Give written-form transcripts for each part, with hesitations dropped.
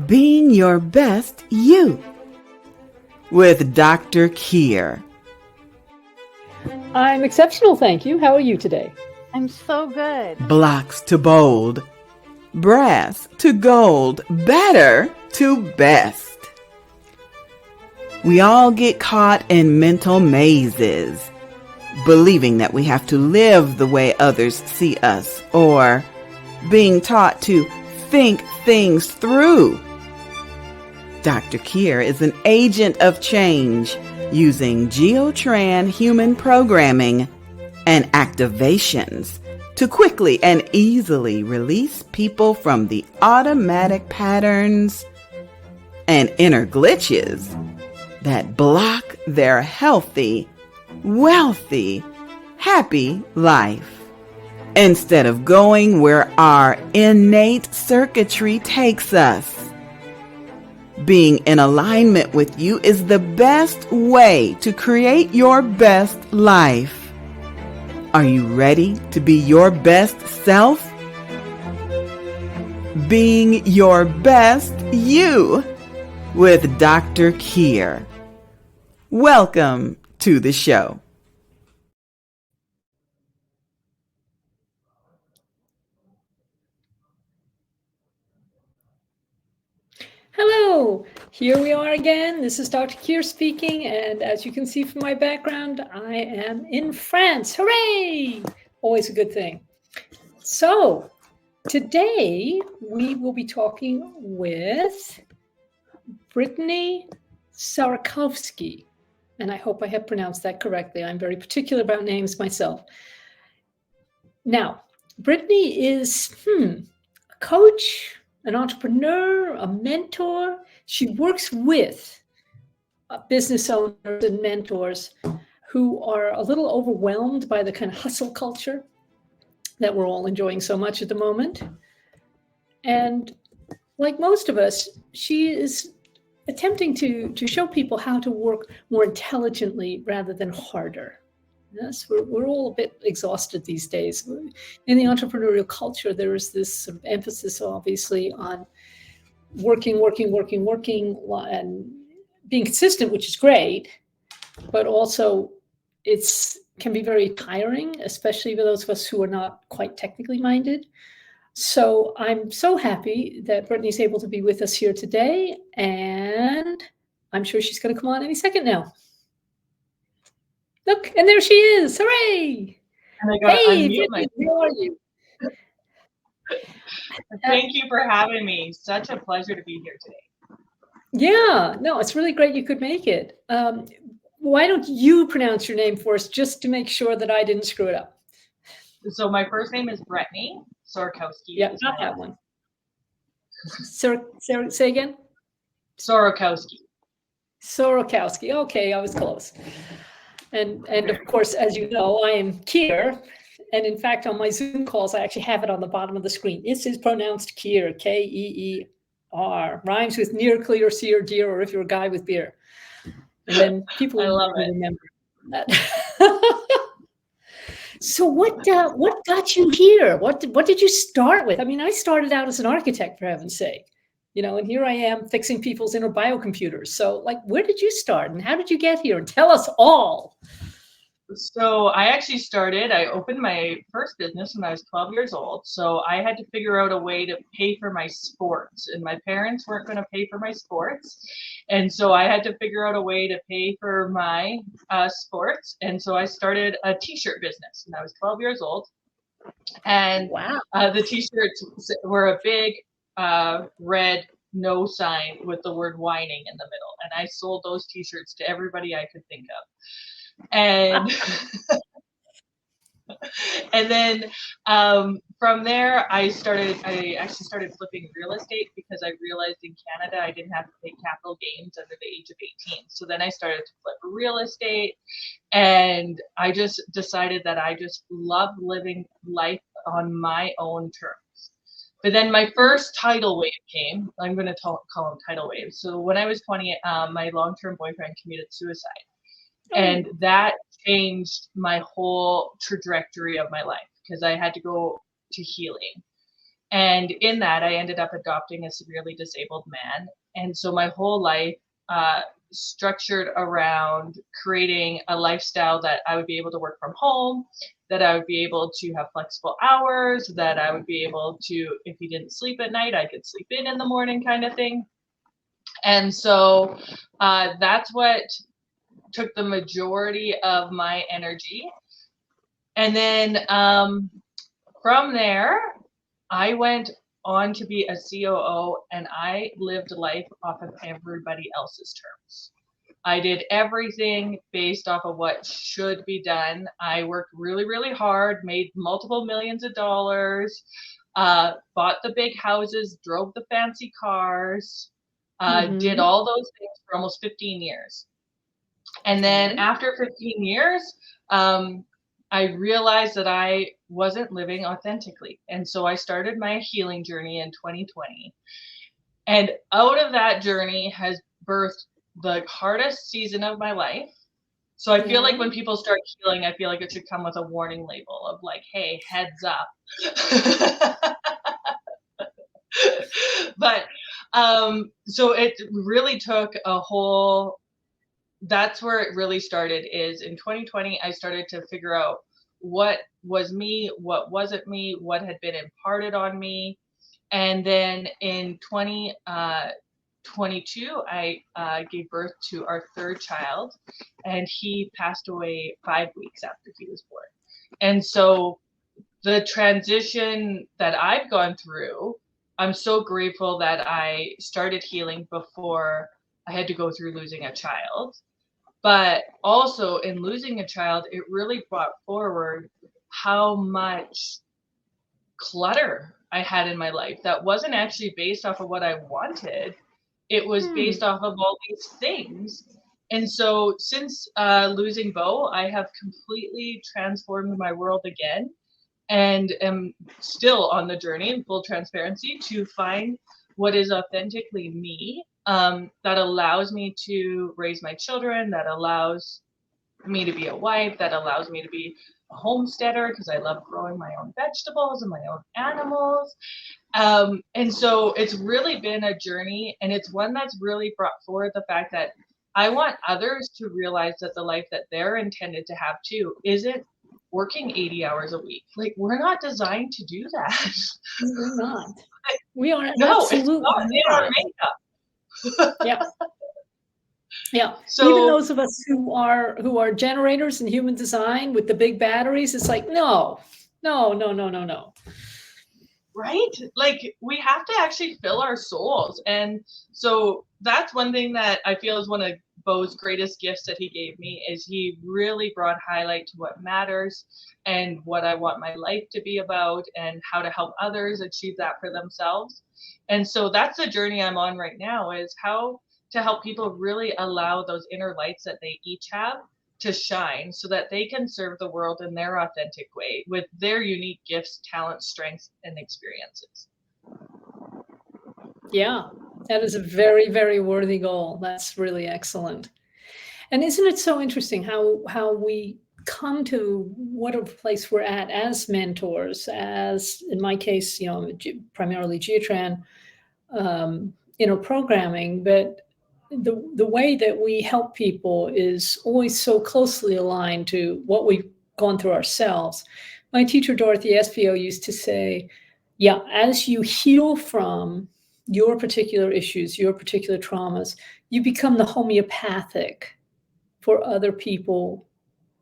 Being Your Best You with Dr. Keir. I'm exceptional, thank you. How are you today? I'm so good. Blocks to bold, brass to gold, better to best. We all get caught in mental mazes, believing that we have to live the way others see us, or being taught to think things through. Dr. Keir is an agent of change using Geotran human programming and activations to quickly and easily release people from the automatic patterns and inner glitches that block their healthy, wealthy, happy life. Instead of going where our innate circuitry takes us. Being in alignment with you is the best way to create your best life. Are you ready to be your best self? Being Your Best You with Dr. Keir. Welcome to the show. Hello, here we are again. This is Dr. Keir speaking, and as you can see from my background, I am in France. Hooray! Always a good thing. So, today we will be talking with Brettany Sorokowsky, and I hope I have pronounced that correctly. I'm very particular about names myself. Now, Brettany is a coach, an entrepreneur, a mentor. She works with business owners and mentors who are a little overwhelmed by the kind of hustle culture that we're all enjoying so much at the moment. And like most of us, she is attempting to show people how to work more intelligently rather than harder. Yes, we're all a bit exhausted these days. In the entrepreneurial culture, there is this sort of emphasis, obviously, on working, and being consistent, which is great, but also can be very tiring, especially for those of us who are not quite technically minded. So I'm so happy that Brettany's able to be with us here today, and I'm sure she's going to come on any second now. Look, and there she is. Hooray! And I got to Hey, unmute Brettany, myself. how are you? Thank you for having me. Such a pleasure to be here today. Yeah, no, it's really great you could make it. Why don't you pronounce your name for us just to make sure that I didn't screw it up? So my first name is Brettany Sorokowsky. Yeah, not that one. Say again? Sorokowsky. Sorokowsky. Okay, I was close. And of course, as you know, I am Keir. And in fact, on my Zoom calls, I actually have it on the bottom of the screen. This is pronounced Keir, K-E-E-R. Rhymes with near, clear, sear, dear, or if you're a guy with beer. And then people will remember that. So what got you here? What did you start with? I mean, I started out as an architect, for heaven's sake. And here I am fixing people's inner biocomputers. So, where did you start and how did you get here? And tell us all. So I opened my first business when I was 12 years old. So I had to figure out a way to pay for my sports, and my parents weren't going to pay for my sports. And so I had to figure out a way to pay for my sports. And so I started a t-shirt business when I was 12 years old. And wow. The t-shirts were a big red no sign with the word whining in the middle. And I sold those t-shirts to everybody I could think of. And and then from there, I actually started flipping real estate because I realized in Canada I didn't have to pay capital gains under the age of 18. So then I started to flip real estate, and I just decided that I just love living life on my own terms. But then my first tidal wave came. I'm going to call them tidal waves. So when I was 20, my long-term boyfriend committed suicide. And that changed my whole trajectory of my life because I had to go to healing. And in that, I ended up adopting a severely disabled man. And so my whole life structured around creating a lifestyle that I would be able to work from home, that I would be able to have flexible hours, that I would be able to, if he didn't sleep at night, I could sleep in the morning kind of thing. And so that's what took the majority of my energy. And then from there, I went on to be a COO, and I lived life off of everybody else's terms. I did everything based off of what should be done. I worked really, really hard, made multiple millions of dollars, bought the big houses, drove the fancy cars, did all those things for almost 15 years. And then after 15 years, I realized that I wasn't living authentically. And so I started my healing journey in 2020. And out of that journey has birthed the hardest season of my life. So I feel like when people start healing, I feel like it should come with a warning label of like, hey, heads up. But so it really took a whole, that's where it really started, is in 2020, I started to figure out what was me, what wasn't me, what had been imparted on me. And then in 2022, I gave birth to our third child, and he passed away 5 weeks after he was born. And so the transition that I've gone through, I'm so grateful that I started healing before I had to go through losing a child. But also in losing a child, it really brought forward how much clutter I had in my life that wasn't actually based off of what I wanted. It was based off of all these things. And so since losing Bo, I have completely transformed my world again, and am still on the journey, in full transparency, to find what is authentically me, that allows me to raise my children, that allows me to be a wife, that allows me to be a homesteader because I love growing my own vegetables and my own animals. And so it's really been a journey, and it's one that's really brought forward the fact that I want others to realize that the life that they're intended to have too isn't working 80 hours a week. Like, we're not designed to do that. We're not. We are No, absolutely it's not in our makeup. Yeah. Yeah. So even those of us who are generators in human design with the big batteries, it's like, no. right? Like, we have to actually fill our souls. And so that's one thing that I feel is one of Bo's greatest gifts that he gave me, is he really brought highlight to what matters and what I want my life to be about, and how to help others achieve that for themselves. And so that's the journey I'm on right now, is how to help people really allow those inner lights that they each have to shine, so that they can serve the world in their authentic way with their unique gifts, talents, strengths, and experiences. Yeah, that is a very, very worthy goal. That's really excellent. And isn't it so interesting how we come to whatever place we're at as mentors, as in my case, primarily Geotran, programming, but the way that we help people is always so closely aligned to what we've gone through ourselves. My teacher, Dorothy Espio, used to say, yeah, as you heal from your particular issues, your particular traumas, you become the homeopathic for other people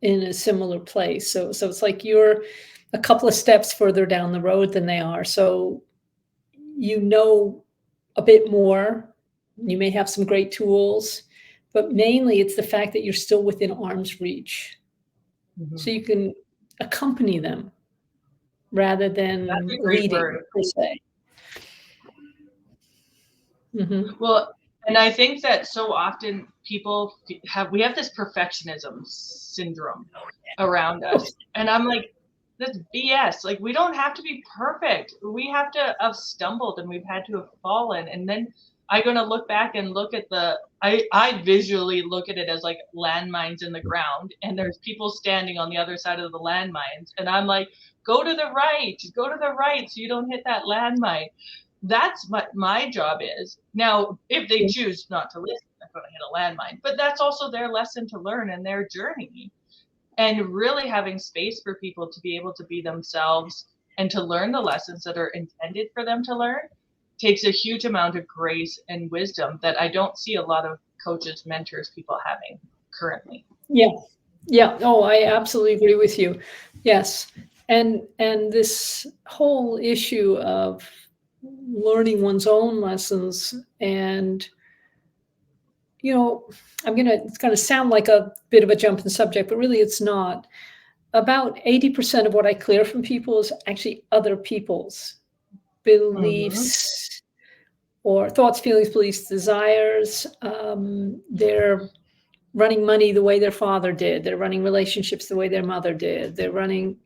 in a similar place. So it's like you're a couple of steps further down the road than they are. So you know a bit more. You may have some great tools, but mainly it's the fact that you're still within arm's reach. Mm-hmm. So you can accompany them rather than leading, per se. Mm-hmm. Well, and I think that so often people we have this perfectionism syndrome around us. And I'm like, that's BS. Like, we don't have to be perfect. We have to have stumbled, and we've had to have fallen. And then I'm going to look back and look at I visually look at it as like landmines in the ground, and there's people standing on the other side of the landmines. And I'm like, go to the right, so you don't hit that landmine. That's what my job is. Now, if they choose not to listen, they're going to hit a landmine, but that's also their lesson to learn and their journey. And really having space for people to be able to be themselves and to learn the lessons that are intended for them to learn takes a huge amount of grace and wisdom that I don't see a lot of coaches, mentors, people having currently. Yeah. Yeah. Oh, I absolutely agree with you. Yes. And this whole issue of learning one's own lessons, and it's going to sound like a bit of a jump in subject, but really it's not. About 80% of what I clear from people is actually other people's beliefs or thoughts, feelings, beliefs, desires. They're running money the way their father did. They're running relationships the way their mother did. They're running,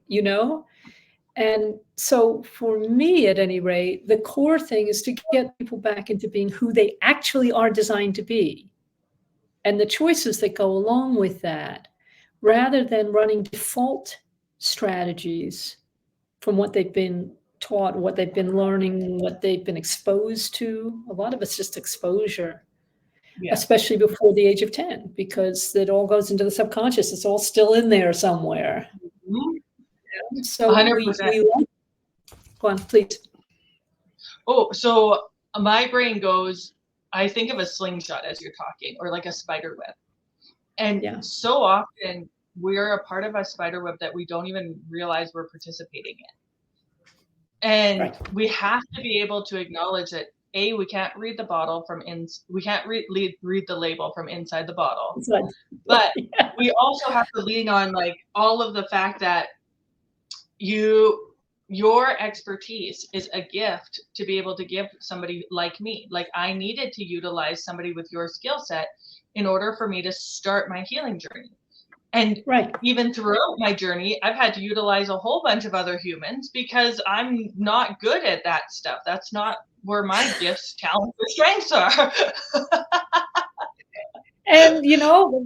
And so for me, at any rate, the core thing is to get people back into being who they actually are designed to be, and the choices that go along with that, rather than running default strategies from what they've been taught, what they've been learning, what they've been exposed to. A lot of it's just exposure, especially before the age of 10, because it all goes into the subconscious. It's all still in there somewhere. So 100%. Go on, please. Oh, so my brain goes, I think of a slingshot as you're talking, or like a spider web. And so often we're a part of a spider web that we don't even realize we're participating in. And we have to be able to acknowledge that we can't read the bottle we can't read the label from inside the bottle. But we also have to lean on like all of the fact that your expertise is a gift to be able to give somebody like me. Like I needed to utilize somebody with your skill set in order for me to start my healing journey. And even throughout my journey, I've had to utilize a whole bunch of other humans because I'm not good at that stuff. That's not where my gifts, talents, or strengths are. And,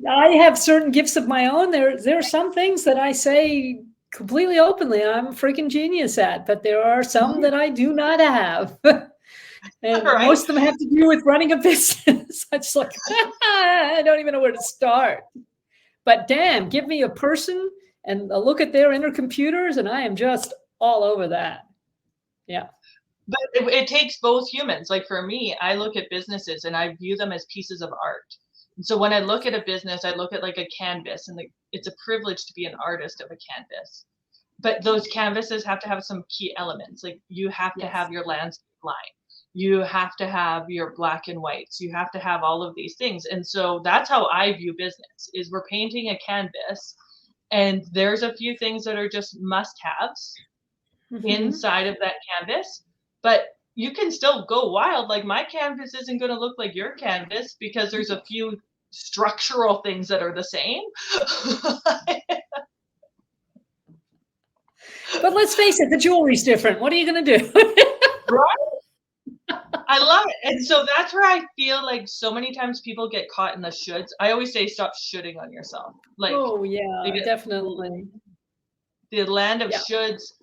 I have certain gifts of my own. There are some things that I say completely openly I'm a freaking genius at, but there are some that I do not have. And most of them have to do with running a business. I'm just like, I don't even know where to start. But damn, give me a person and a look at their inner computers, and I am just all over that. Yeah. But it takes both humans. Like for me, I look at businesses and I view them as pieces of art. And so when I look at a business, I look at like a canvas, and it's a privilege to be an artist of a canvas. But those canvases have to have some key elements. Like you have to have your landscape line. You have to have your black and whites. You have to have all of these things. And so that's how I view business, is we're painting a canvas, and there's a few things that are just must-haves inside of that canvas, but you can still go wild. Like my canvas isn't going to look like your canvas because there's a few structural things that are the same. But let's face it, the jewelry's different. What are you going to do? Right? I love it. And so that's where I feel like so many times people get caught in the shoulds. I always say stop shoulding on yourself. Like, definitely. The land of shoulds,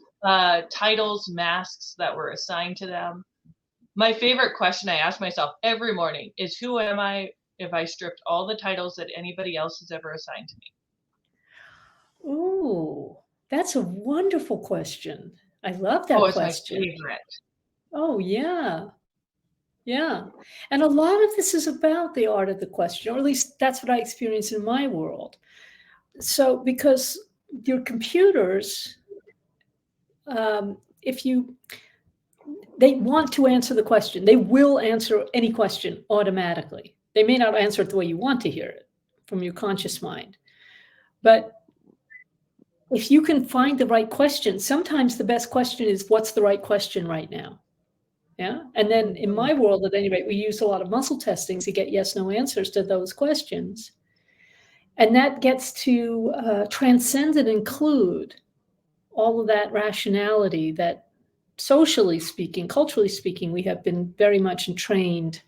titles, masks that were assigned to them. My favorite question I ask myself every morning is, who am I if I stripped all the titles that anybody else has ever assigned to me? Ooh, that's a wonderful question. I love that question. It's my favorite. Oh, yeah. Yeah. And a lot of this is about the art of the question, or at least that's what I experience in my world. So, because your computers, they want to answer the question, they will answer any question automatically. They may not answer it the way you want to hear it from your conscious mind. But if you can find the right question, sometimes the best question is, what's the right question right now? Yeah. And then in my world, at any rate, we use a lot of muscle testing to get yes, no answers to those questions. And that gets to transcend and include all of that rationality that, socially speaking, culturally speaking, we have been very much trained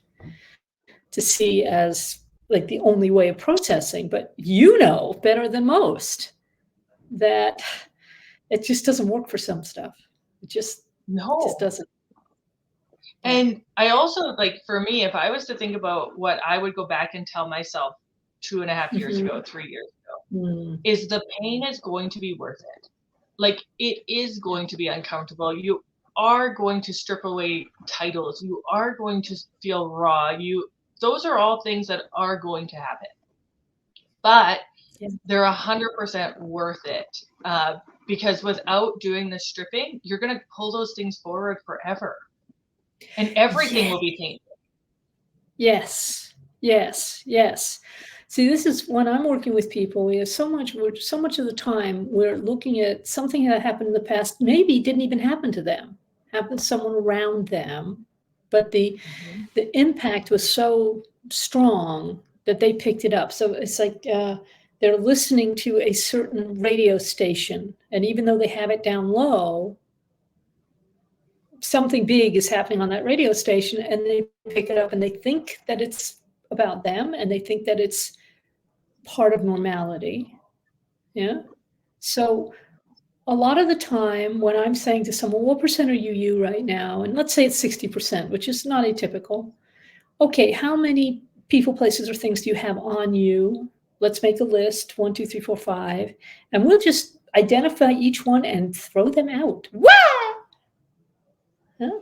to see as like the only way of processing. But you know better than most that it just doesn't work for some stuff. It just No. doesn't. And I also, like, for me, if I was to think about what I would go back and tell myself 2.5 years ago, 3 years ago, Mm. is the pain is going to be worth it. Like, it is going to be uncomfortable. You are going to strip away titles. You are going to feel raw. Those are all things that are going to happen. But Yeah. they're 100% worth it. Because without doing the stripping, you're going to pull those things forward forever. And everything will be painful. Yes, yes, yes. See, this is when I'm working with people, we have so much of the time we're looking at something that happened in the past, maybe didn't even happen to them, happened to someone around them, but the impact was so strong that they picked it up. So it's like they're listening to a certain radio station, and even though they have it down low, something big is happening on that radio station, and they pick it up and they think that it's about them, and they think that it's part of normality. Yeah. So a lot of the time when I'm saying to someone, what percent are you right now? And let's say it's 60%, which is not atypical. Okay, how many people, places, or things do you have on you? Let's make a list, 1, 2, 3, 4, 5, and we'll just identify each one and throw them out. Wah! Huh?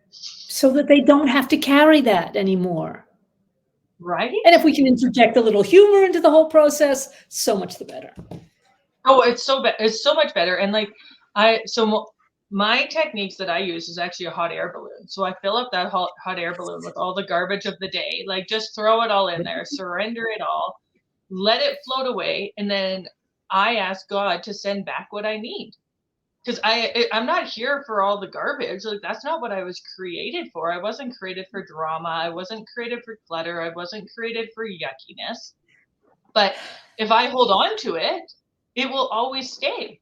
So that they don't have to carry that anymore. Right? And if we can interject a little humor into the whole process, so much the better. Oh, it's so much better. And like, my techniques that I use is actually a hot air balloon. So I fill up that hot air balloon with all the garbage of the day, like just throw it all in there, surrender it all, let it float away. And then I ask God to send back what I need. Because I'm not here for all the garbage. Like, that's not what I was created for. I wasn't created for drama. I wasn't created for clutter. I wasn't created for yuckiness. But if I hold on to it, it will always stay.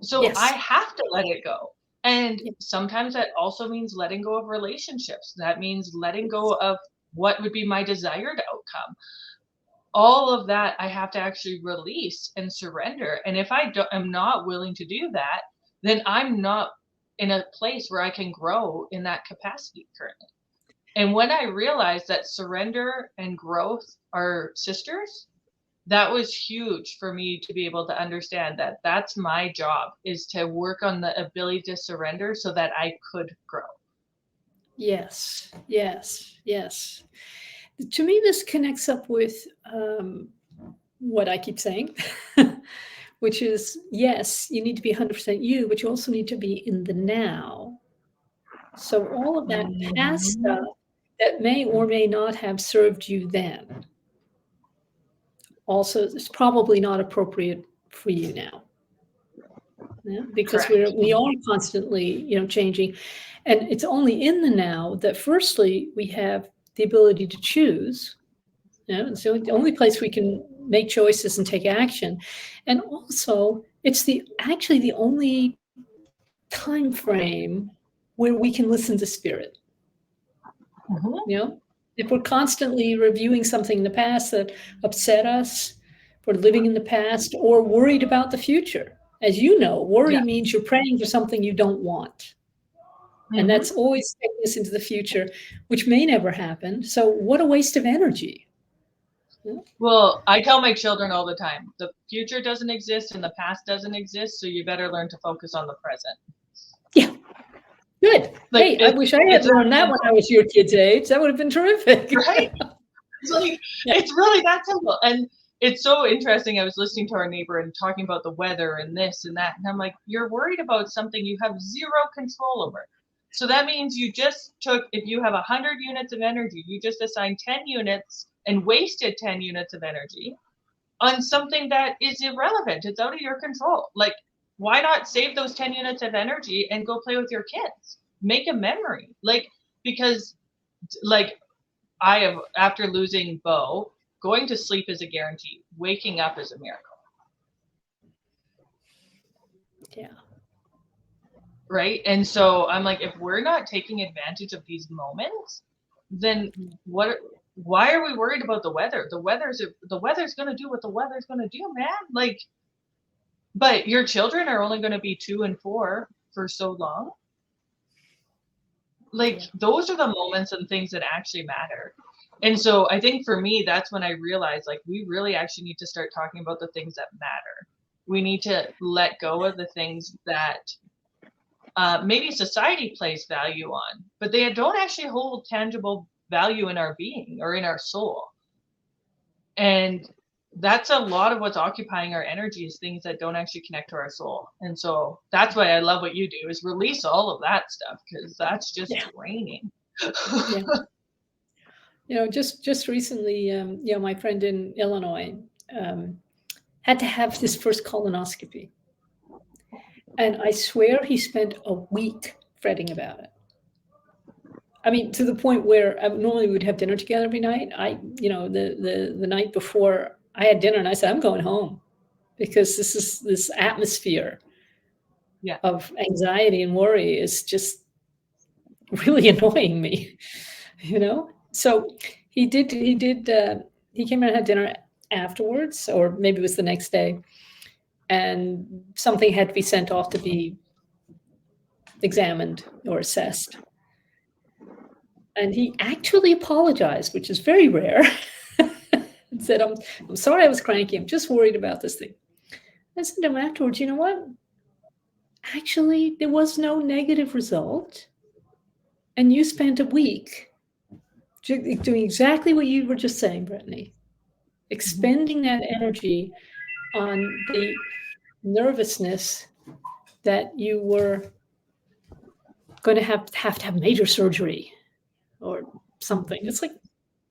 So Yes. I have to let it go. And sometimes that also means letting go of relationships. That means letting go of what would be my desired outcome. All of that I have to actually release and surrender. And if am not willing to do that, then I'm not in a place where I can grow in that capacity currently. And when I realized that surrender and growth are sisters, that was huge for me to be able to understand that that's my job, is to work on the ability to surrender so that I could grow. Yes, yes, yes. To me, this connects up with what I keep saying, which is, yes, you need to be 100% you, but you also need to be in the now. So all of that past stuff that may or may not have served you then, also is probably not appropriate for you now. Yeah, because Correct. we are constantly, changing, and it's only in the now that, firstly, we have the ability to choose. So the only place we can make choices and take action, and also it's actually the only time frame where we can listen to spirit. If we're constantly reviewing something in the past that upset us, if we're living in the past or worried about the future. As you know, worry means you're praying for something you don't want. And that's always taking us into the future, which may never happen. So what a waste of energy. Well, I tell my children all the time, the future doesn't exist and the past doesn't exist, so you better learn to focus on the present. Yeah. Good. Hey, I wish I had learned that when I was your kid's age. That would have been terrific. Right? It's like, it's really that simple. And it's so interesting. I was listening to our neighbor and talking about the weather and this and that. And I'm like, you're worried about something you have zero control over. So that means you just if you have 100 units of energy, you just assigned 10 units and wasted 10 units of energy on something that is irrelevant. It's out of your control. Like, why not save those 10 units of energy and go play with your kids? Make a memory. Because I have, after losing Bo, going to sleep is a guarantee. Waking up is a miracle. Yeah. Right? And so I'm like, if we're not taking advantage of these moments, then why are we worried about the weather? The weather's going to do what the weather's going to do, man. Like, but your children are only going to be 2 and 4 for so long. Like, those are the moments and things that actually matter. And so I think for me, that's when I realized, like, we really actually need to start talking about the things that matter. We need to let go of the things that maybe society places value on, but they don't actually hold tangible value in our being or in our soul. And that's a lot of what's occupying our energy, is things that don't actually connect to our soul. And so that's why I love what you do, is release all of that stuff, because that's just draining. Yeah. You know, just recently, you know, my friend in Illinois had to have his first colonoscopy. And I swear he spent a week fretting about it. I mean, to the point where normally we would have dinner together every night. You know, the night before I had dinner, and I said, I'm going home, because this atmosphere of anxiety and worry is just really annoying me, you know? So he came in and had dinner afterwards, or maybe it was the next day, and something had to be sent off to be examined or assessed. And he actually apologized, which is very rare, and said, I'm sorry I was cranky. I'm just worried about this thing. I said to him afterwards, you know what? Actually, there was no negative result. And you spent a week doing exactly what you were just saying, Brettany, expending that energy on the nervousness that you were going to have major surgery or something. It's like,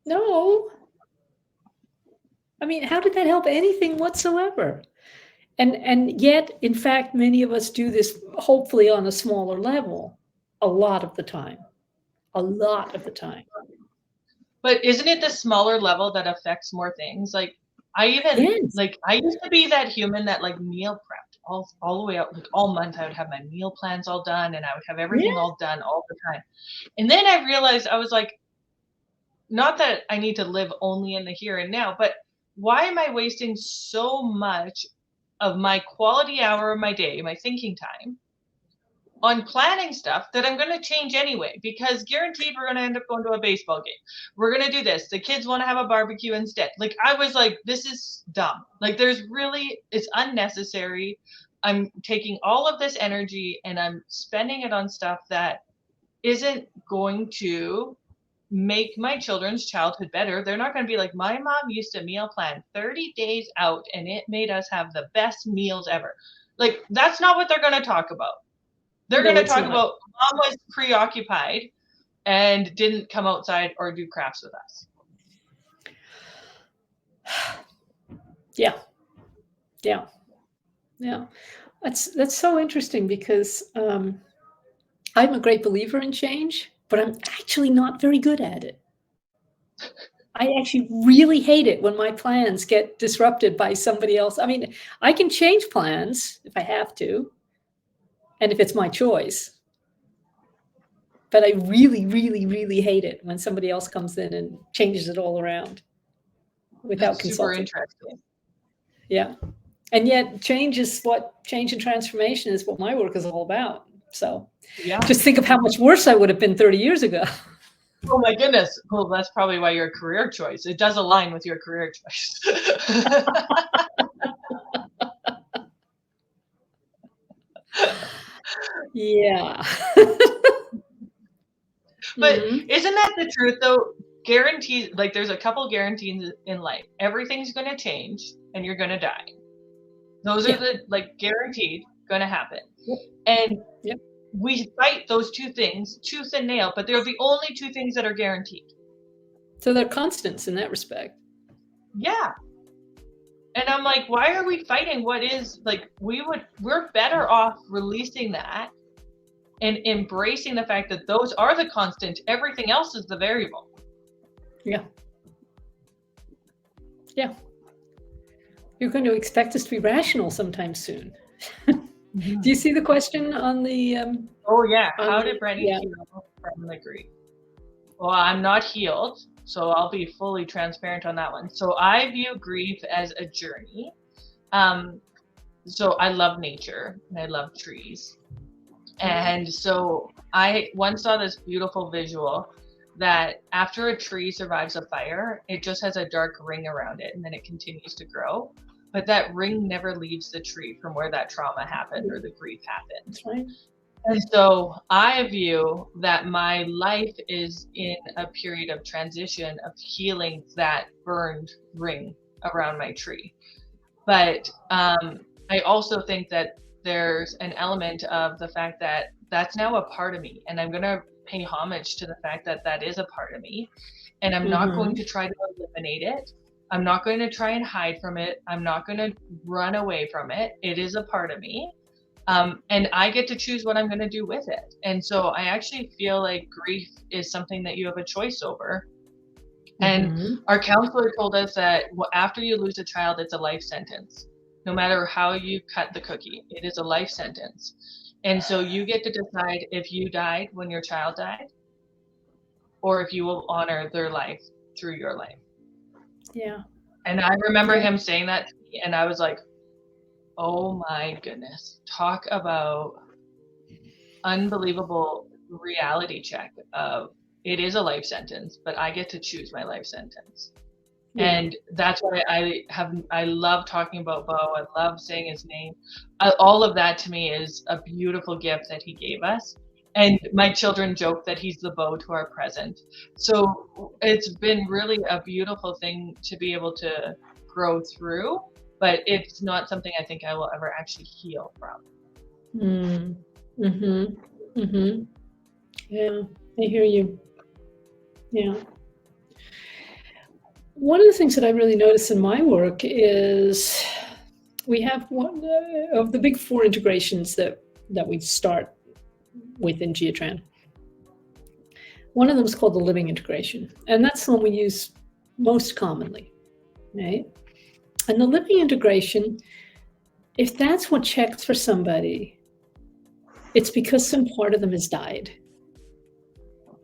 no. I mean, how did that help anything whatsoever? And yet, in fact, many of us do this, hopefully on a smaller level, a lot of the time. But isn't it the smaller level that affects more things? Like, I used to be that human that like meal prepped all the way out, like all month. I would have my meal plans all done, and I would have everything all done all the time. And then I realized, I was like, not that I need to live only in the here and now, but why am I wasting so much of my quality hour of my day, my thinking time, on planning stuff that I'm going to change anyway, because guaranteed we're going to end up going to a baseball game. We're going to do this. The kids want to have a barbecue instead. Like, I was like, this is dumb. Like, it's unnecessary. I'm taking all of this energy and I'm spending it on stuff that isn't going to make my children's childhood better. They're not going to be like, my mom used to meal plan 30 days out and it made us have the best meals ever. Like, that's not what they're going to talk about. They're going to talk about mom was preoccupied and didn't come outside or do crafts with us. Yeah. That's so interesting, because I'm a great believer in change, but I'm actually not very good at it. I actually really hate it when my plans get disrupted by somebody else. I mean, I can change plans if I have to, and if it's my choice. But I really, really, really hate it when somebody else comes in and changes it all around without consulting. Super interesting. Yeah. And yet change and transformation is what my work is all about. So just think of how much worse I would have been 30 years ago. Oh my goodness. Well, that's probably why you're a career choice. It does align with your career choice. Yeah. But isn't that the truth though? Guarantees, like, there's a couple guarantees in life. Everything's going to change and you're going to die. Those are the, like, guaranteed going to happen. And we fight those two things tooth and nail, but they're the only two things that are guaranteed. So they're constants in that respect. Yeah. And I'm like, why are we fighting what is, like, we're better off releasing that and embracing the fact that those are the constant. Everything else is the variable. Yeah. You're going to expect us to be rational sometime soon. Do you see the question on the? Oh yeah. How did Brettany feel from the grief? Well, I'm not healed, so I'll be fully transparent on that one. So I view grief as a journey. So I love nature and I love trees. And so I once saw this beautiful visual that after a tree survives a fire, it just has a dark ring around it and then it continues to grow. But that ring never leaves the tree from where that trauma happened or the grief happened. That's right. And so I view that my life is in a period of transition of healing that burned ring around my tree. But I also think that there's an element of the fact that that's now a part of me, and I'm going to pay homage to the fact that that is a part of me, and I'm not going to try to eliminate it. I'm not going to try and hide from it. I'm not going to run away from it. It is a part of me. And I get to choose what I'm going to do with it. And so I actually feel like grief is something that you have a choice over. And our counselor told us that after you lose a child, it's a life sentence. No matter how you cut the cookie, it is a life sentence. And so you get to decide if you died when your child died, or if you will honor their life through your life. Yeah. And I remember him saying that to me, and I was like, oh my goodness, talk about unbelievable reality check of it is a life sentence, but I get to choose my life sentence. And that's why I love talking about Bo. I love saying his name. All of that to me is a beautiful gift that he gave us. And my children joke that he's the Bo to our present. So it's been really a beautiful thing to be able to grow through, but it's not something I think I will ever actually heal from. Yeah, I hear you. Yeah. One of the things that I really notice in my work is we have one of the big 4 integrations that we start with in Geotran. One of them is called the living integration, and that's the one we use most commonly, right? And the living integration, if that's what checks for somebody, it's because some part of them has died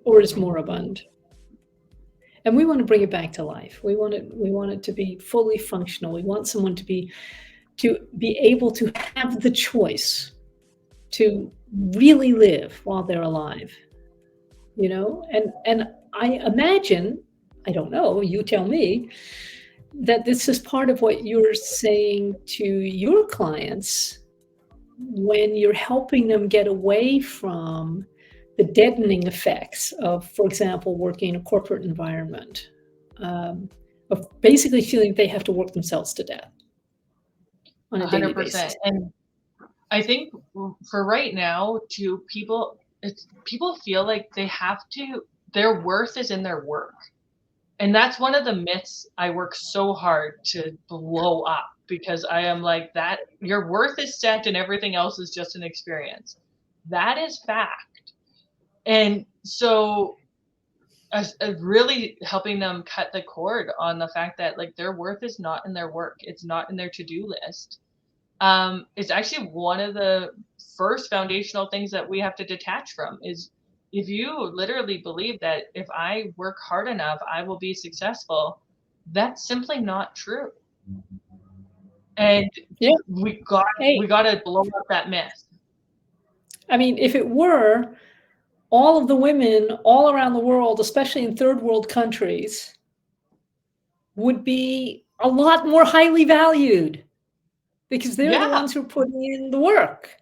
or is moribund. And we want to bring it back to life. We want it to be fully functional. We want someone to be able to have the choice to really live while they're alive. You know, and I imagine, I don't know, you tell me, that this is part of what you're saying to your clients when you're helping them get away from the deadening effects of, for example, working in a corporate environment, of basically feeling they have to work themselves to death on a daily 100%. basis. And I think for right now, people feel like they have to, their worth is in their work. And that's one of the myths I work so hard to blow up, because I am like, that your worth is set and everything else is just an experience. That is fact. And so really helping them cut the cord on the fact that like their worth is not in their work. It's not in their to-do list. It's actually one of the first foundational things that we have to detach from is, if you literally believe that if I work hard enough, I will be successful, that's simply not true. And we got to blow up that myth. I mean, if it were, all of the women all around the world, especially in third world countries, would be a lot more highly valued because they're the ones who are putting in the work.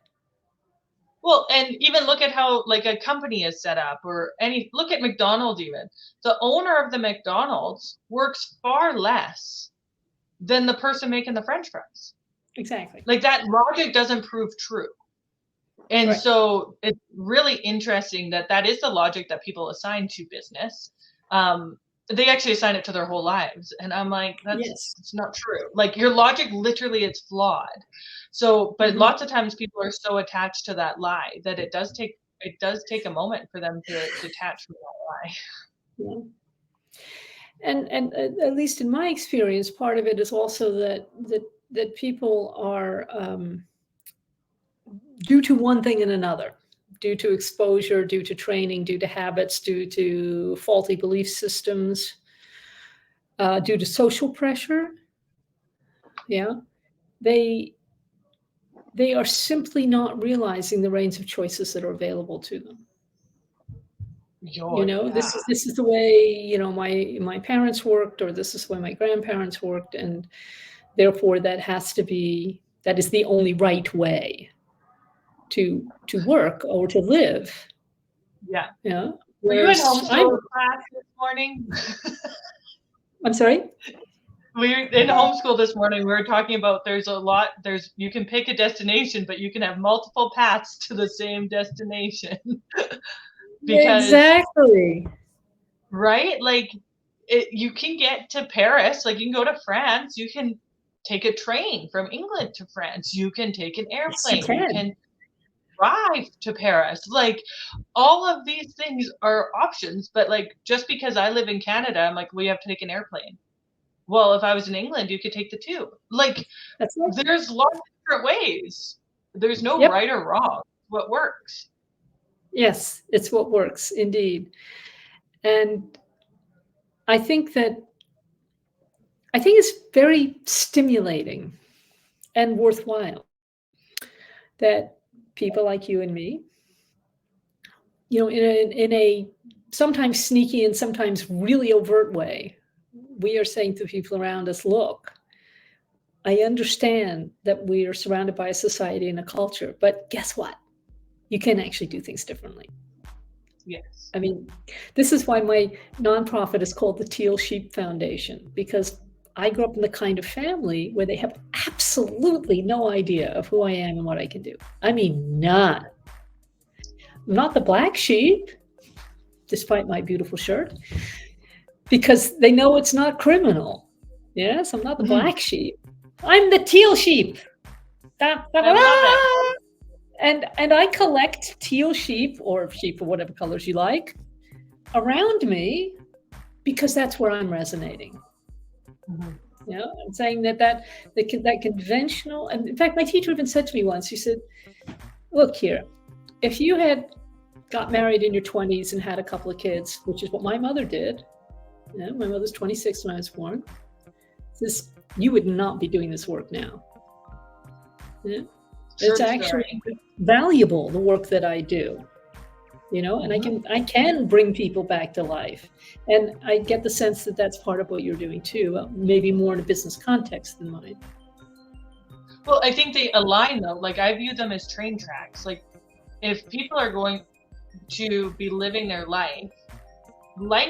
Well, and even look at how like a company is set up, or look at McDonald's even. The owner of the McDonald's works far less than the person making the French fries. Exactly. Like that logic doesn't prove true. And so it's really interesting that is the logic that people assign to business. They actually assign it to their whole lives. And I'm like, it's not true. Like your logic literally is flawed. So, but lots of times people are so attached to that lie that it does take a moment for them to detach from that lie. Yeah. And at least in my experience, part of it is also that people are, due to one thing and another, due to exposure, due to training, due to habits, due to faulty belief systems, due to social pressure. Yeah, they are simply not realizing the range of choices that are available to them. This is the way, my parents worked, or this is the way my grandparents worked, and therefore that is the only right way to work or to live. Yeah. Yeah. Were you in homeschool class this morning? I'm sorry? We were in homeschool this morning. We were talking about you can pick a destination, but you can have multiple paths to the same destination. Because, exactly. Right? Like you can get to Paris, like you can go to France, you can take a train from England to France, you can take an airplane, you can drive to Paris. Like all of these things are options, but like just because I live in Canada, I'm like, well, you have to take an airplane. Well, if I was in England, you could take the tube. Like there's lots of different ways. There's no right or wrong. What works. Yes, it's what works, indeed. And I think it's very stimulating and worthwhile that people like you and me, in a sometimes sneaky and sometimes really overt way, we are saying to people around us, look, I understand that we are surrounded by a society and a culture, but guess what? You can actually do things differently. Yes. I mean, this is why my nonprofit is called the Teal Sheep Foundation, because I grew up in the kind of family where they have absolutely no idea of who I am and what I can do. I mean, none. I'm not the black sheep, despite my beautiful shirt, because they know it's not criminal. Yes, I'm not the black sheep. I'm the teal sheep. I love it. And I collect teal sheep, or sheep of whatever colors you like, around me, because that's where I'm resonating. I'm saying that conventional, and in fact, my teacher even said to me once, she said, look here, if you had got married in your 20s and had a couple of kids, which is what my mother did. My mother's 26 when I was born. You would not be doing this work now. It's actually valuable, the work that I do. And I can bring people back to life. And I get the sense that that's part of what you're doing too, maybe more in a business context than mine. Well, I think they align though. Like I view them as train tracks. Like if people are going to be living their life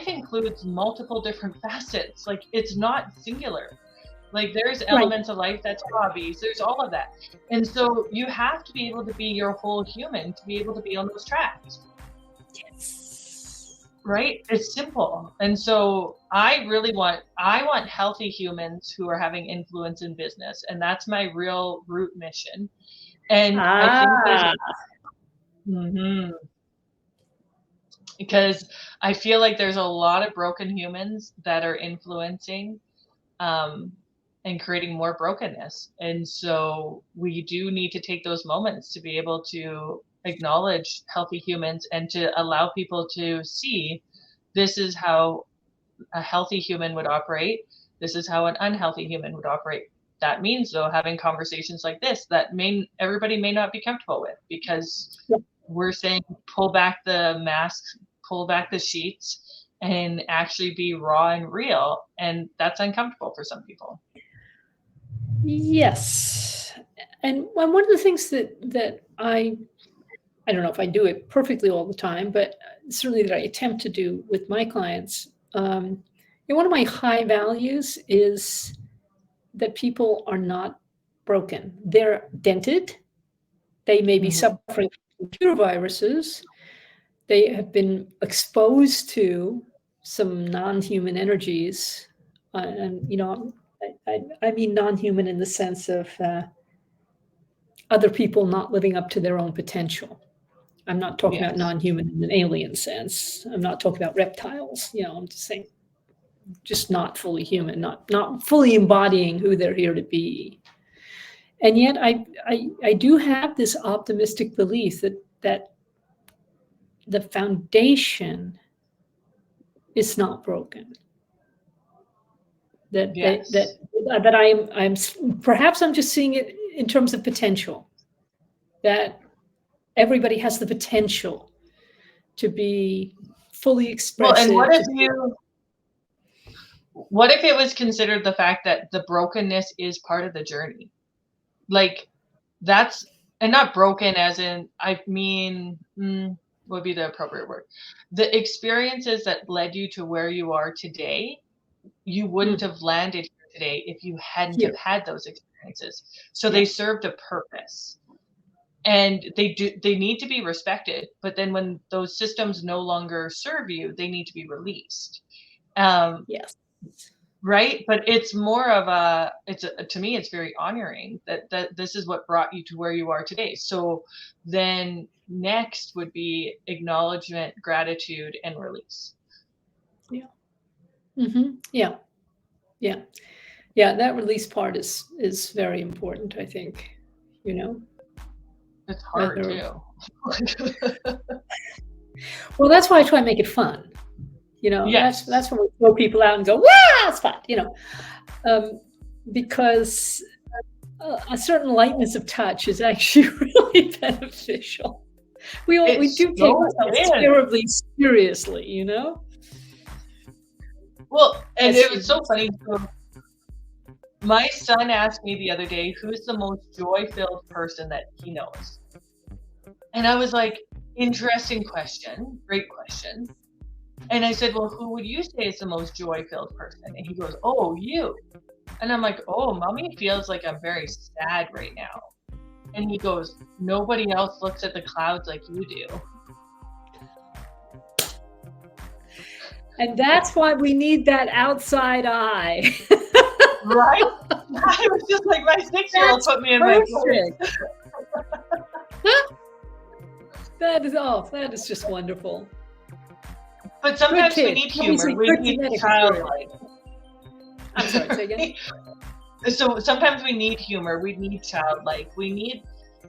includes multiple different facets. Like it's not singular. Like there's elements of life that's hobbies, there's all of that. And so you have to be able to be your whole human to be able to be on those tracks. Yes. Right? It's simple. And so I want healthy humans who are having influence in business. And that's my real root mission. And I think because I feel like there's a lot of broken humans that are influencing and creating more brokenness. And so we do need to take those moments to be able to acknowledge healthy humans and to allow people to see this is how a healthy human would operate. This is how an unhealthy human would operate. That means though, having conversations like this that everybody may not be comfortable with, because we're saying pull back the masks, pull back the sheets, and actually be raw and real. And that's uncomfortable for some people. Yes. And one of the things that I don't know if I do it perfectly all the time, but certainly that I attempt to do with my clients. One of my high values is that people are not broken. They're dented. They may be suffering from computer viruses. They have been exposed to some non-human energies. And, I mean non-human in the sense of other people not living up to their own potential. I'm not talking about non-human in an alien sense. I'm not talking about reptiles. I'm just saying, just not fully human, not fully embodying who they're here to be. And yet I do have this optimistic belief that the foundation is not broken. That Yes. that I'm perhaps I'm just seeing it in terms of potential. That everybody has the potential to be fully Well, expressive. and what if it was considered the fact that the brokenness is part of the journey? Like that's, and not broken as in, I mean, would be the appropriate word. The experiences that led you to where you are today, you wouldn't have landed here today if you hadn't have had those experiences. So they served a purpose. And they need to be respected, but then when those systems no longer serve you, they need to be released. Yes. Right, but it's more of to me it's very honoring that this is what brought you to where you are today. So then next would be acknowledgement, gratitude, and release. Yeah. Yeah. Yeah. Yeah. That release part is very important, I think. It's hard too. Well, that's why I try and make it fun. Yes. That's when we throw people out and go, wow, it's fun, because a certain lightness of touch is actually really beneficial. We do take ourselves terribly seriously, Well, and it was so funny. So my son asked me the other day, who's the most joy-filled person that he knows? And I was like, interesting question, great question. And I said, well, who would you say is the most joy-filled person? And he goes, oh, you. And I'm like, oh, mommy feels like I'm very sad right now. And he goes, nobody else looks at the clouds like you do. And that's why we need that outside eye. Right? I was just like, my 6-year-old put me in my place. That is just wonderful. But sometimes we need humor. We need childlike. I'm sorry, say again? So sometimes we need humor. We need childlike. We need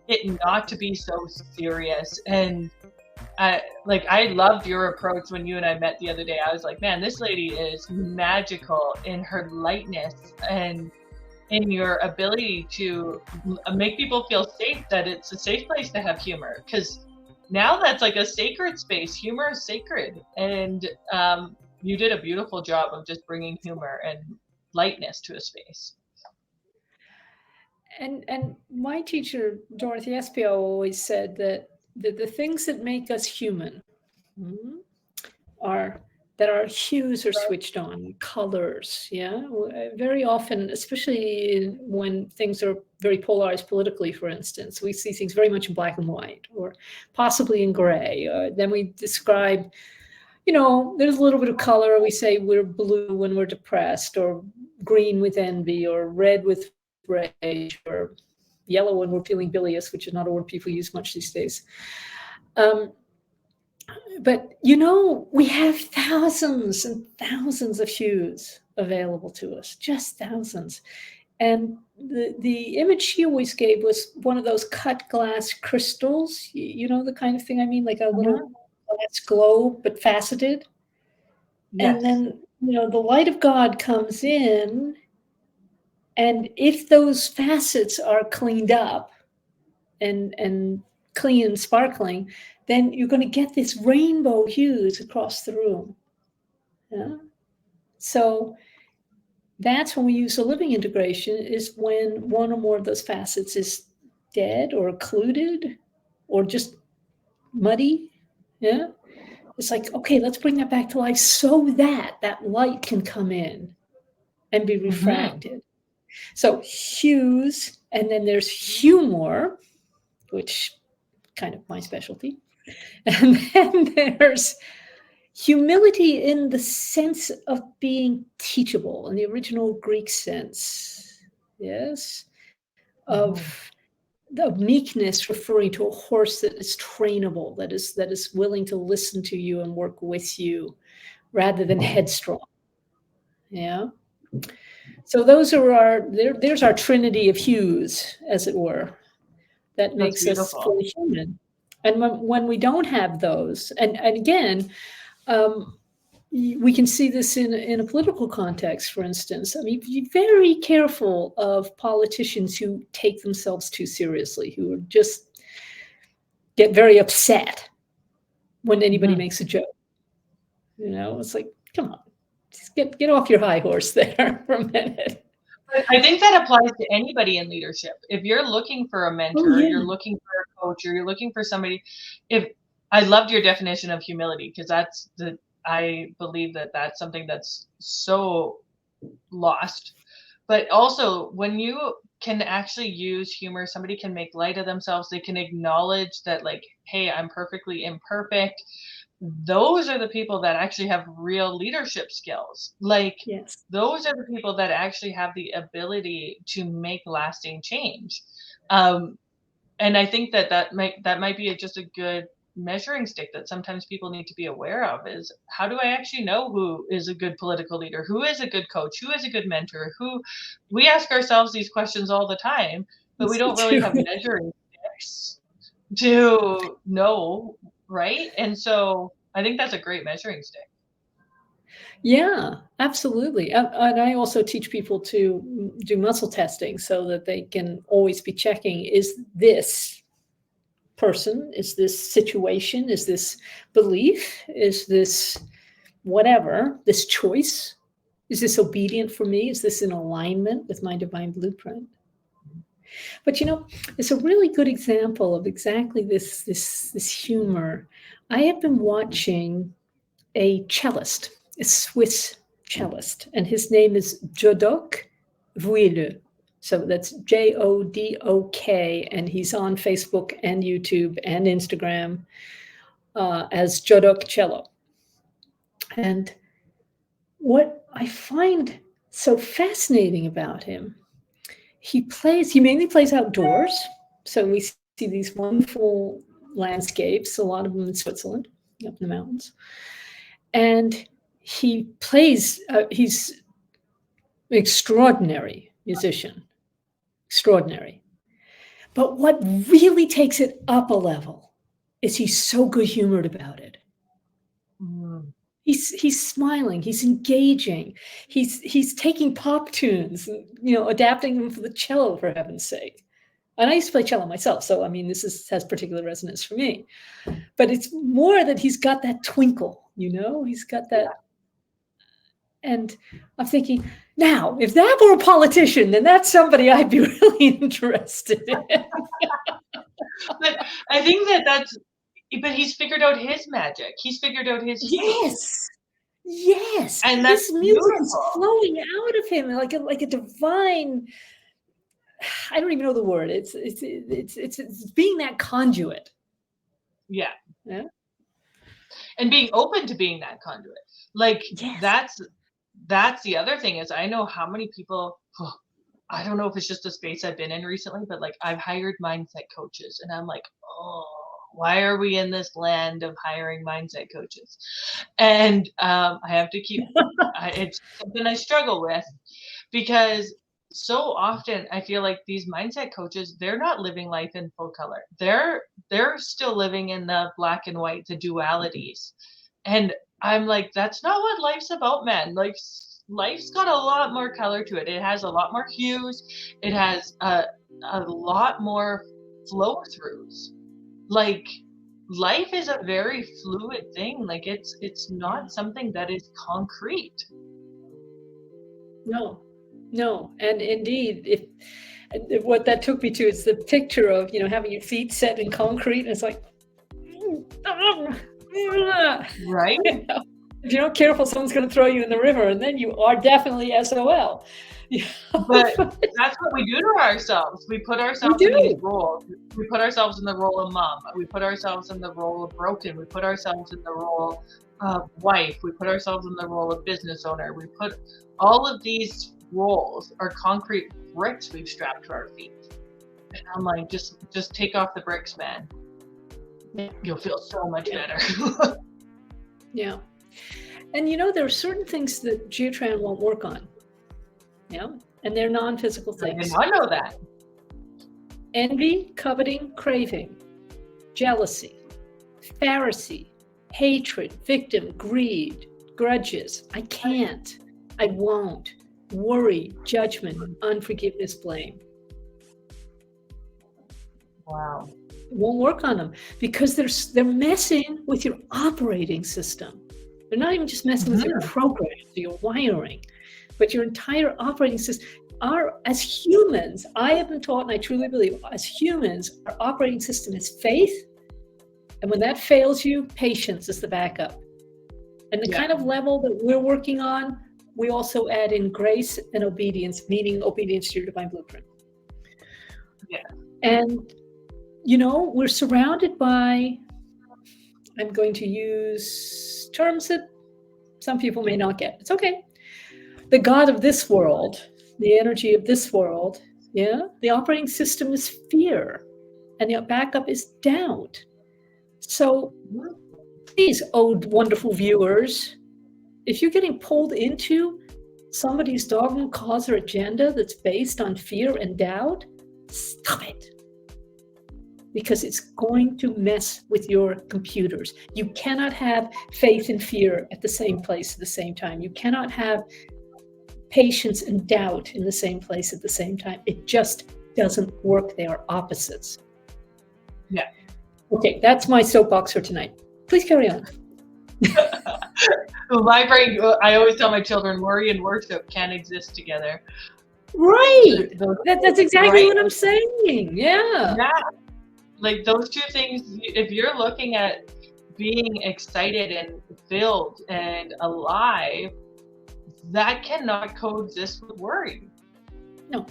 it not to be so serious. And I loved your approach when you and I met the other day. I was like, man, this lady is magical in her lightness and in your ability to make people feel safe, that it's a safe place to have humor. Because now that's like a sacred space. Humor is sacred. And you did a beautiful job of just bringing humor and lightness to a space. And my teacher, Dorothy Espio, always said that the things that make us human are that our hues are switched on, colors. Yeah, very often, especially when things are very polarized politically, for instance, we see things very much in black and white, or possibly in gray. Then we describe, there's a little bit of color. We say we're blue when we're depressed, or green with envy, or red with rage, or yellow when we're feeling bilious, which is not a word people use much these days. But we have thousands and thousands of hues available to us, just thousands. And the image she always gave was one of those cut glass crystals, the kind of thing I mean, like a little glass globe, but faceted. Yes. And then, the light of God comes in, and if those facets are cleaned up and clean and sparkling, then you're going to get this rainbow hues across the room. Yeah? So that's when we use the living integration, is when one or more of those facets is dead or occluded or just muddy. Yeah. It's like, okay, let's bring that back to life so that light can come in and be refracted. So hues, and then there's humor, which kind of my specialty. And then there's humility in the sense of being teachable, in the original Greek sense. Yes. Of meekness, referring to a horse that is trainable, that is willing to listen to you and work with you rather than headstrong. Yeah. So those are there's our trinity of hues, as it were, that makes us fully human. And when we don't have those, and again, we can see this in a political context, for instance. I mean, be very careful of politicians who take themselves too seriously, who just get very upset when anybody makes a joke. You know, it's like, come on, just get off your high horse there for a minute. I think that applies to anybody in leadership. If you're looking for a mentor, you're looking for a coach, or you're looking for somebody. If I loved your definition of humility, because I believe that that's something that's so lost. But also, when you can actually use humor, somebody can make light of themselves. They can acknowledge that, like, hey, I'm perfectly imperfect. Those are the people that actually have real leadership skills. Like, those are the people that actually have the ability to make lasting change. And I think that might be just a good measuring stick that sometimes people need to be aware of, is how do I actually know who is a good political leader, who is a good coach, who is a good mentor, who we ask ourselves these questions all the time, but we don't really have measuring sticks to know, right? And so I think that's a great measuring stick. Yeah, absolutely. And I also teach people to do muscle testing so that they can always be checking, is this person, is this situation, is this belief, is this whatever, this choice, is this obedient for me? Is this in alignment with my divine blueprint? But you know, it's a really good example of exactly this humor. I have been watching a cellist, a Swiss cellist, and his name is Jodok Vuille. So that's Jodok, and he's on Facebook and YouTube and Instagram as Jodok Cello. And what I find so fascinating about him, he mainly plays outdoors. So we see these wonderful landscapes, a lot of them in Switzerland, up in the mountains. And he plays, he's an extraordinary musician, extraordinary. But what really takes it up a level is he's so good-humored about it. He's smiling, he's engaging, he's taking pop tunes, and, you know, adapting them for the cello, for heaven's sake. And I used to play cello myself, so I mean, has particular resonance for me. But it's more that he's got that twinkle, you know, he's got that. And I'm thinking, now, if that were a politician, then that's somebody I'd be really interested in. But I think but he's figured out his magic. He's figured out his yes, and that's this music beautiful. is flowing out of him like a divine. I don't even know the word. It's being that conduit. Yeah. And being open to being that conduit. Like, that's the other thing, is I know how many people, I don't know if it's just a space I've been in recently, but like, I've hired mindset coaches, and I'm like, oh, why are we in this land of hiring mindset coaches? And I have to keep, it's something I struggle with, because so often I feel like these mindset coaches, they're not living life in full color. They're still living in the black and white, the dualities. And I'm like, that's not what life's about, man. Life's got a lot more color to it. It has a lot more hues. It has a lot more flow throughs. Like, life is a very fluid thing. Like, it's not something that is concrete. No. And indeed, if what that took me to is the picture of, you know, having your feet set in concrete, and it's like, right? You know, if you're not careful, someone's going to throw you in the river, and then you are definitely SOL. But that's what we do to ourselves. We put ourselves in these roles. We put ourselves in the role of mom. We put ourselves in the role of broken. We put ourselves in the role of wife. We put ourselves in the role of business owner. We put all of these roles are concrete bricks we've strapped to our feet. And I'm like, just take off the bricks, man. You'll feel so much better. Yeah. And you know, there are certain things that Geotran won't work on. Yeah. And they're non-physical things. I know that. Envy, coveting, craving. jealousy, Pharisee, hatred, victim, greed, grudges, I can't, I won't, worry, judgment, unforgiveness, blame. Wow. It won't work on them because they're messing with your operating system. They're not even just messing with your programs, your wiring, but your entire operating system. As humans, I have been taught, and I truly believe, as humans, our operating system is faith. And when that fails you, patience is the backup. And the kind of level that we're working on, we also add in grace and obedience, meaning obedience to your divine blueprint. Yeah. And, you know, we're surrounded by, I'm going to use terms that some people may not get. It's okay. The God of this world, the energy of this world, the operating system is fear, and the backup is doubt. So please, wonderful viewers, if you're getting pulled into somebody's dogma, cause, or agenda that's based on fear and doubt, stop it. Because it's going to mess with your computers. You cannot have faith and fear at the same place at the same time. You cannot have patience and doubt in the same place at the same time. It just doesn't work. They are opposites. Yeah. Okay, that's my soapbox for tonight. Please carry on. My brain, I always tell my children, worry and worship can't exist together. Right. That's exactly what I'm saying. Yeah. Yeah. Like those two things, if you're looking at being excited and filled and alive, that cannot coexist with worry. No.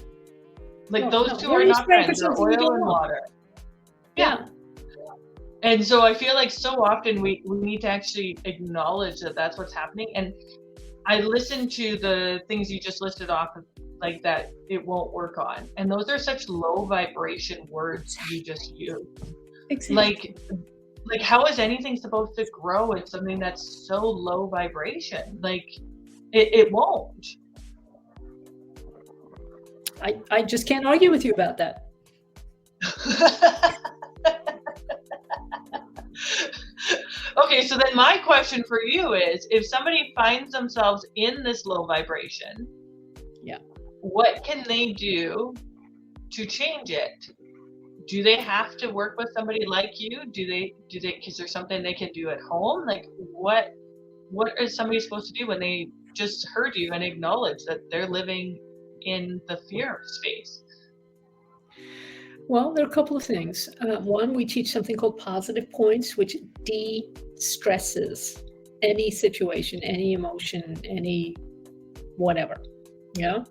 Like those two are not friends. They're oil and water. Yeah. And so I feel like so often we need to actually acknowledge that that's what's happening. And I listened to the things you just listed off, like that it won't work on. And those are such low vibration words you just used. Exactly. Like how is anything supposed to grow in something that's so low vibration? Like it won't. I just can't argue with you about that. Okay, so then my question for you is, if somebody finds themselves in this low vibration, what can they do to change it? Do they have to work with somebody like you? Do they, is there something they can do at home? Like what is somebody supposed to do when they just heard you and acknowledge that they're living in the fear space? Well, there are a couple of things. One, we teach something called positive points, which de-stresses any situation, any emotion, any whatever. Yeah.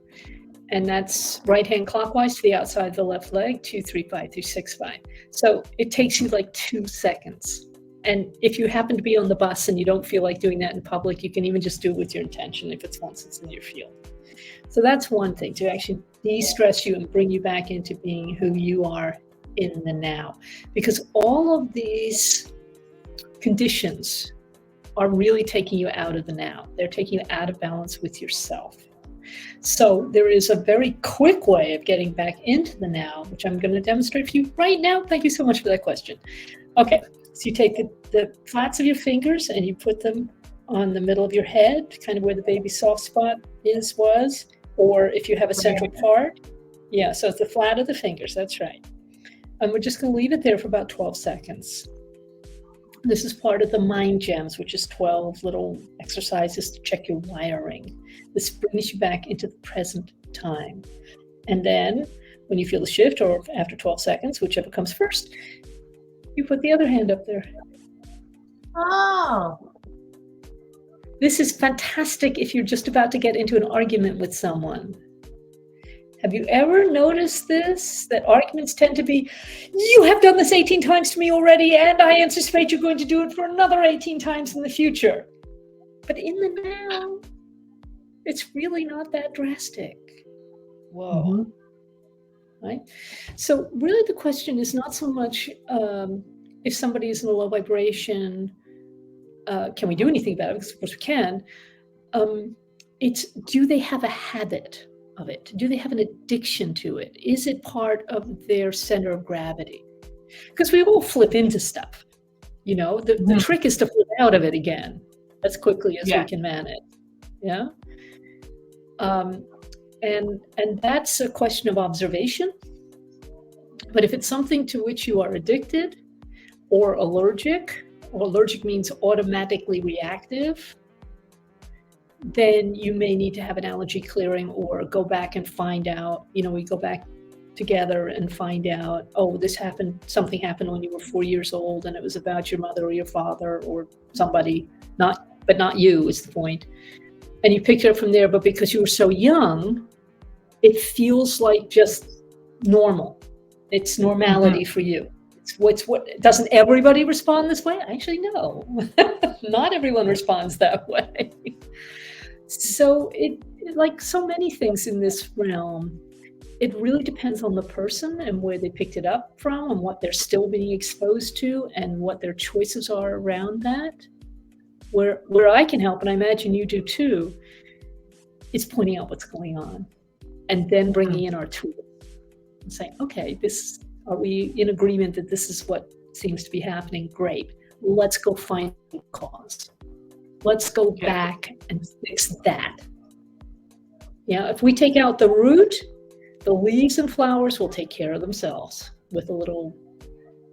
And that's right hand clockwise to the outside of the left leg, 2, 3, 5 through 6, 5. So it takes you like 2 seconds. And if you happen to be on the bus and you don't feel like doing that in public, you can even just do it with your intention if it's once it's in your field. So that's one thing, to actually de-stress you and bring you back into being who you are in the now. Because all of these conditions are really taking you out of the now. They're taking you out of balance with yourself. So there is a very quick way of getting back into the now, which I'm going to demonstrate for you right now. Thank you so much for that question. Okay, so you take the flats of your fingers and you put them on the middle of your head, kind of where the baby soft spot was, or if you have a central part. Yeah, so it's the flat of the fingers, that's right. And we're just going to leave it there for about 12 seconds. This is part of the mind gems, which is 12 little exercises to check your wiring. This brings you back into the present time. And then when you feel the shift, or after 12 seconds, whichever comes first, you put the other hand up there. Oh. This is fantastic if you're just about to get into an argument with someone. Have you ever noticed this? That arguments tend to be, you have done this 18 times to me already, and I anticipate you're going to do it for another 18 times in the future. But in the now, it's really not that drastic. Whoa. Mm-hmm. Right? So really the question is not so much if somebody is in a low vibration, can we do anything about it? Because of course we can. It's, do they have a habit of it? Do they have an addiction to it? Is it part of their center of gravity? Because we all flip into stuff. You know, the trick is to flip out of it again as quickly as we can manage. Yeah. And that's a question of observation. But if it's something to which you are addicted or allergic means automatically reactive, then you may need to have an allergy clearing or go back and find out, we go back together and find out, oh, something happened when you were 4 years old and it was about your mother or your father or somebody, but not you is the point. And you picked it up from there, but because you were so young, it feels like just normal. It's normality for you. It's what doesn't everybody respond this way? Actually, no. Not everyone responds that way. So it like so many things in this realm, it really depends on the person and where they picked it up from and what they're still being exposed to and what their choices are around that. Where I can help, and I imagine you do too, is pointing out what's going on and then bringing in our tools and saying, okay, are we in agreement that this is what seems to be happening? Great. Let's go find the cause. Let's go back and fix that. Yeah, if we take out the root, the leaves and flowers will take care of themselves with a little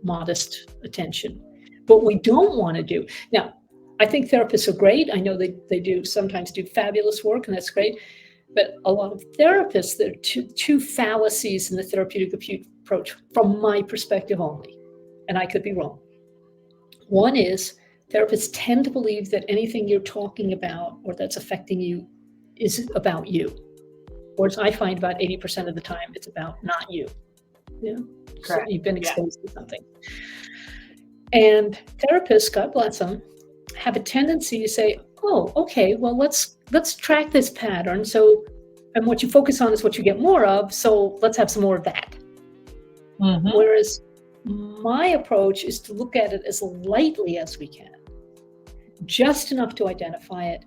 modest attention. But we don't want to do. Now, I think therapists are great. I know they sometimes do fabulous work, and that's great. But a lot of therapists, there are two fallacies in the therapeutic approach from my perspective only, and I could be wrong. One is therapists tend to believe that anything you're talking about or that's affecting you is about you. Whereas I find about 80% of the time it's about not you. Yeah, so you've been exposed to something. And therapists, God bless them, have a tendency to say, oh, okay, well, let's track this pattern. So, and what you focus on is what you get more of. So let's have some more of that. Mm-hmm. Whereas my approach is to look at it as lightly as we can, just enough to identify it.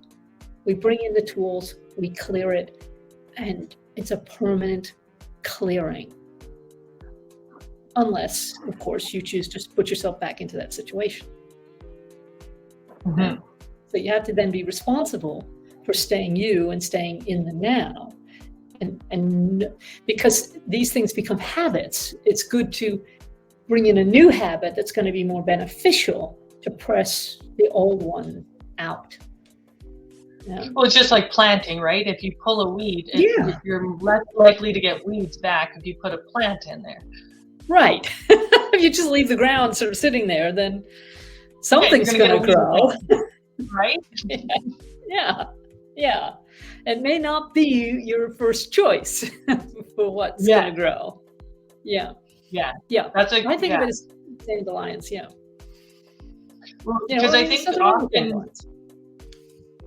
We bring in the tools, we clear it, and it's a permanent clearing. Unless, of course, you choose to put yourself back into that situation. Mm-hmm. So you have to then be responsible for staying you and staying in the now. And because these things become habits, it's good to bring in a new habit that's going to be more beneficial to press the old one out. Yeah. Well, it's just like planting, right? If you pull a weed, you're less likely to get weeds back if you put a plant in there. Right. If you just leave the ground sort of sitting there, then something's going to grow. Right? Yeah. It may not be your first choice for what's going to grow. Yeah. That's I think of it as dandelions. Yeah. Well, because I think often.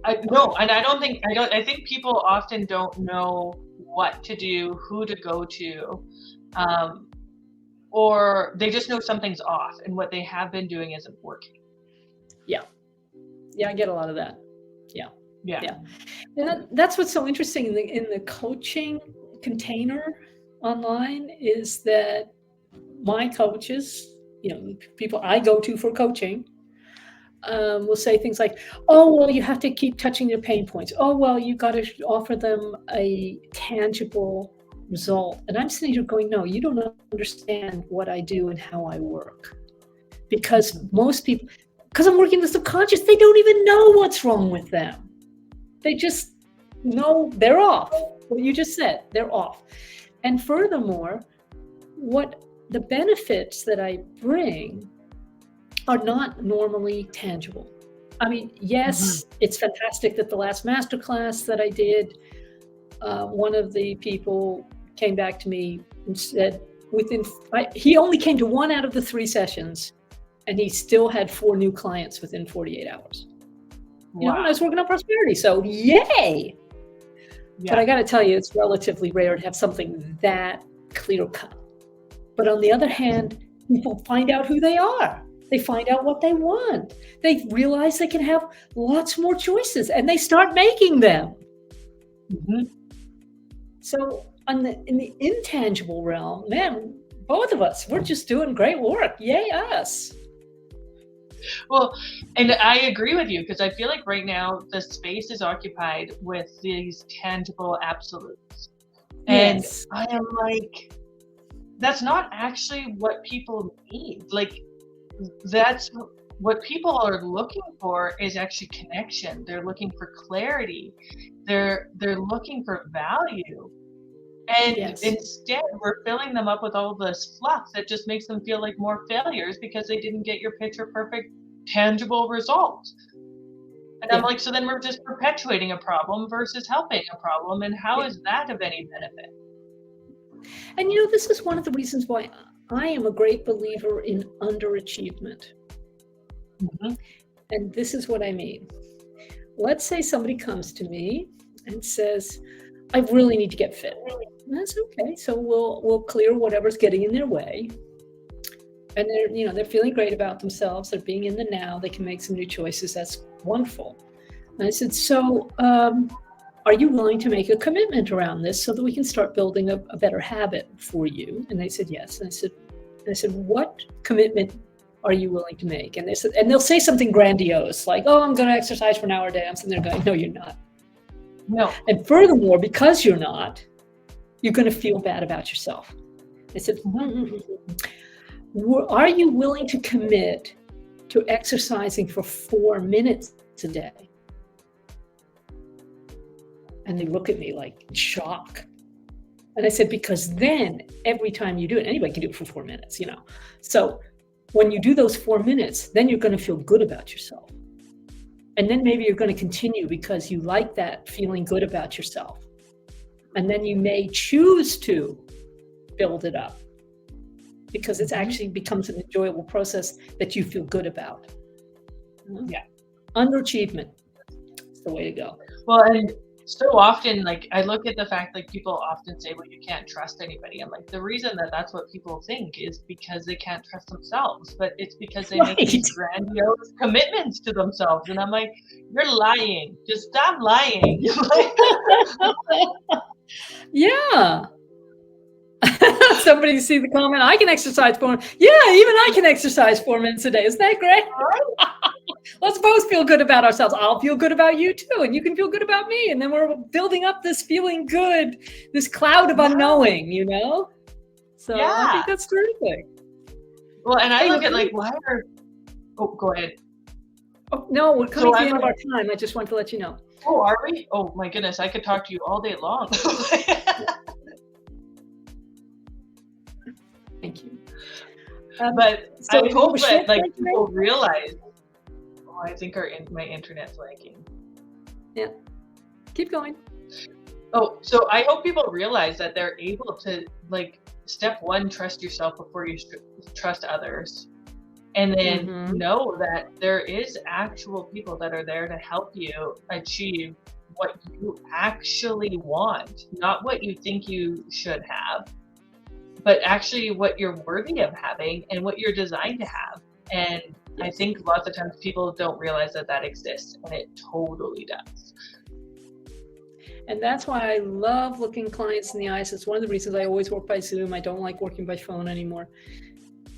I think people often don't know what to do, who to go to, or they just know something's off and what they have been doing isn't working. Yeah, I get a lot of that. Yeah. And that's what's so interesting in the coaching container online is that my coaches, people I go to for coaching, will say things like, oh, well, you have to keep touching their pain points. Oh, well, you got to offer them a tangible result. And I'm sitting here going, no, you don't understand what I do and how I work. Because most people, because I'm working the subconscious, they don't even know what's wrong with them. They just know they're off. What you just said, they're off. And furthermore, what the benefits that I bring are not normally tangible. I mean, yes, It's fantastic that the last masterclass that I did, one of the people came back to me and said he only came to 1 out of the 3 sessions and he still had 4 new clients within 48 hours. Wow. And I was working on prosperity, so yay! Yeah. But I got to tell you, it's relatively rare to have something that clear cut. But on the other hand, people find out who they are. They find out what they want. They realize they can have lots more choices, and they start making them. Mm-hmm. So in the intangible realm, man, both of us, we're just doing great work. Yay, us. Well, and I agree with you, because I feel like right now the space is occupied with these tangible absolutes. And Yes. I am like, that's not actually what people need. Like, that's what people are looking for, is actually connection. They're looking for clarity. They're looking for value. And Yes. instead, we're filling them up with all this fluff that just makes them feel like more failures because they didn't get your picture perfect, tangible result. And I'm Yeah. like, so then we're just perpetuating a problem versus helping a problem. And how is that of any benefit? And this is one of the reasons why I am a great believer in underachievement. Mm-hmm. And this is what I mean. Let's say somebody comes to me and says, I really need to get fit. And that's okay. So we'll clear whatever's getting in their way. And they're feeling great about themselves. They're being in the now. They can make some new choices. That's wonderful. And I said, so are you willing to make a commitment around this so that we can start building a better habit for you? And they said, yes. And I said, what commitment are you willing to make? And they said, and they'll say something grandiose, like, oh, I'm going to exercise for an hour a day. I'm sitting there going, no, you're not. No. And furthermore, because you're not, you're going to feel bad about yourself. I said, are you willing to commit to exercising for 4 minutes a day? And they look at me like in shock. And I said, because then every time you do it, anybody can do it for 4 minutes, So when you do those 4 minutes, then you're going to feel good about yourself. And then maybe you're going to continue because you like that feeling good about yourself. And then you may choose to build it up because it actually becomes an enjoyable process that you feel good about. Yeah. Underachievement is the way to go. Well, and so often, like, I look at the fact, like, people often say, well, you can't trust anybody. I'm like, the reason that that's what people think is because they can't trust themselves, but it's because they make these grandiose commitments to themselves. And I'm like, you're lying. Just stop lying. Yeah. Somebody see the comment, I can exercise 4 minutes. Yeah, even I can exercise 4 minutes a day. Isn't that great? Let's both feel good about ourselves. I'll feel good about you too, and you can feel good about me. And then we're building up this feeling good, this cloud of unknowing, So I think that's terrific. Well, and I look at like, go ahead. Oh, no, we're coming to the end of our time. I just want to let you know. Oh, are we? Oh my goodness, I could talk to you all day long. Thank you. But I hope that like people realize. Oh, I think my internet's lagging. Yeah, keep going. Oh, so I hope people realize that they're able to, like, step one, trust yourself before you trust others. And then know that there is actual people that are there to help you achieve what you actually want, not what you think you should have, but actually what you're worthy of having and what you're designed to have. And I think lots of times people don't realize that exists, and it totally does. And that's why I love looking clients in the eyes. It's one of the reasons I always work by Zoom. I don't like working by phone anymore.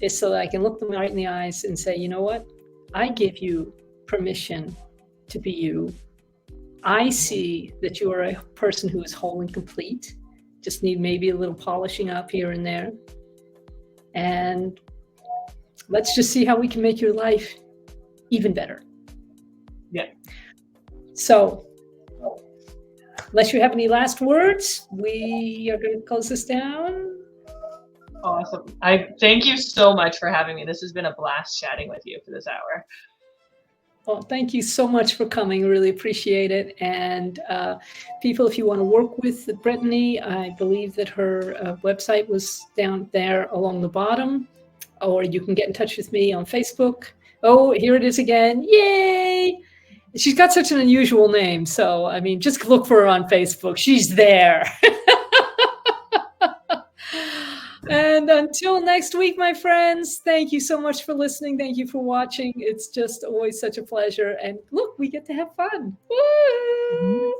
Is so that I can look them right in the eyes and say, you know what? I give you permission to be you. I see that you are a person who is whole and complete. Just need maybe a little polishing up here and there. And let's just see how we can make your life even better. Yeah. So, unless you have any last words, we are going to close this down. Awesome. I thank you so much for having me. This has been a blast chatting with you for this hour. Well, thank you so much for coming. Really appreciate it. And people, if you want to work with Brettany, I believe that her website was down there along the bottom, or you can get in touch with me on Facebook. Oh, here it is again. Yay! She's got such an unusual name. So, I mean, just look for her on Facebook. She's there. And until next week, my friends, thank you so much for listening. Thank you for watching. It's just always such a pleasure. And look, we get to have fun. Woo!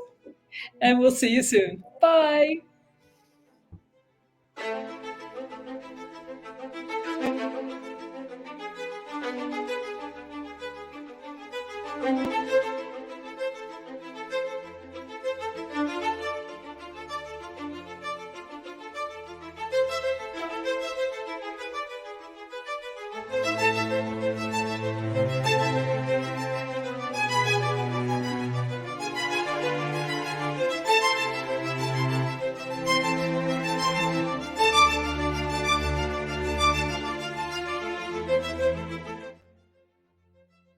And we'll see you soon. Bye.